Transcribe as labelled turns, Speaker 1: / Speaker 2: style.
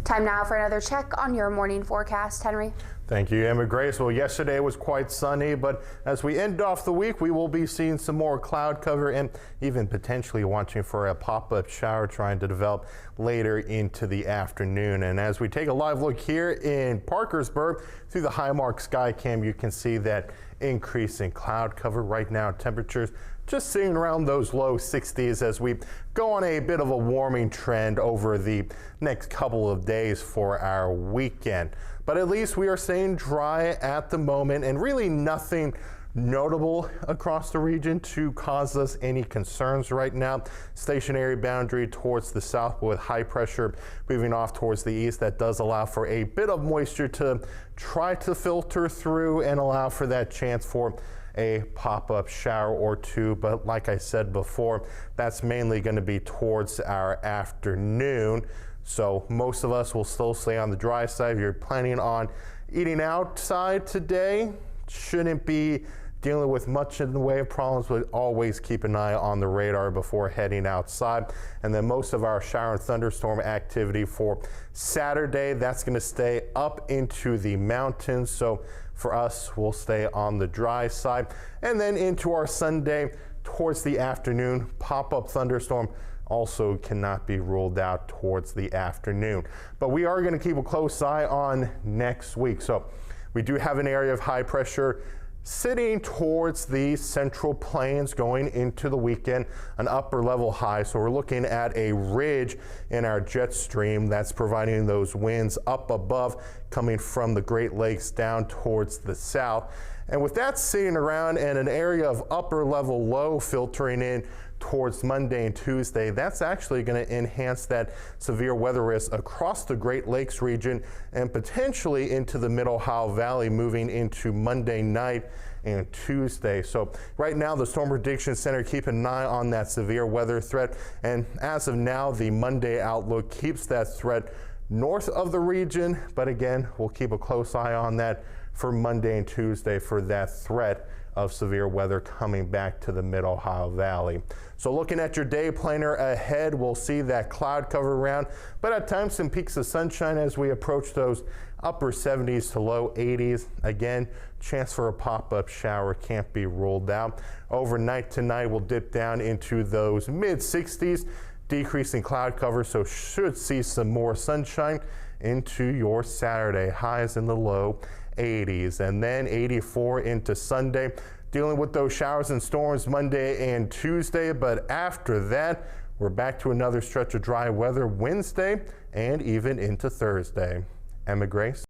Speaker 1: Time now for another check on your morning forecast, Henry.
Speaker 2: Thank you, Emma Grace. Well, yesterday was quite sunny, but as we end off the week, we will be seeing some more cloud cover and even potentially watching for a pop-up shower trying to develop later into the afternoon. And as we take a live look here in Parkersburg through the Highmark sky cam, you can see that increase in cloud cover. Right now, temperatures just sitting around those low 60s as we go on a bit of a warming trend over the next couple of days for our weekend. But at least we are staying dry at the moment, and really nothing notable across the region to cause us any concerns right now. Stationary boundary towards the south with high pressure moving off towards the east. That does allow for a bit of moisture to try to filter through and allow for that chance for a pop-up shower or two, but like I said before, that's mainly going to be towards our afternoon. So most of us will still stay on the dry side. If you're planning on eating outside today, shouldn't be dealing with much in the way of problems, but always keep an eye on the radar before heading outside. And then most of our shower and thunderstorm activity for Saturday, that's going to stay up into the mountains. So for us, we'll stay on the dry side. And then into our Sunday towards the afternoon, pop-up thunderstorm also cannot be ruled out towards the afternoon. But we are going to keep a close eye on next week. So we do have an area of high pressure sitting towards the central plains going into the weekend, an upper level high. So we're looking at a ridge in our jet stream that's providing those winds up above coming from the Great Lakes down towards the south. And with that sitting around and an area of upper level low filtering in towards Monday and Tuesday, that's actually going to enhance that severe weather risk across the Great Lakes region and potentially into the Middle Ohio Valley moving into Monday night and Tuesday. So right now, the Storm Prediction Center keeping an eye on that severe weather threat. And as of now, the Monday outlook keeps that threat north of the region. But again, we'll keep a close eye on that for Monday and Tuesday for that threat of severe weather coming back to the Mid-Ohio Valley. So looking at your day planner ahead, we'll see that cloud cover around, but at times some peaks of sunshine as we approach those upper 70s to low 80s. Again, chance for a pop-up shower can't be ruled out. Overnight tonight, we'll dip down into those mid 60s, decreasing cloud cover, so should see some more sunshine into your Saturday. Highs in the low 80s, and then 84 into Sunday. Dealing with those showers and storms Monday and Tuesday, but after that, we're back to another stretch of dry weather Wednesday and even into Thursday. Emma Grace.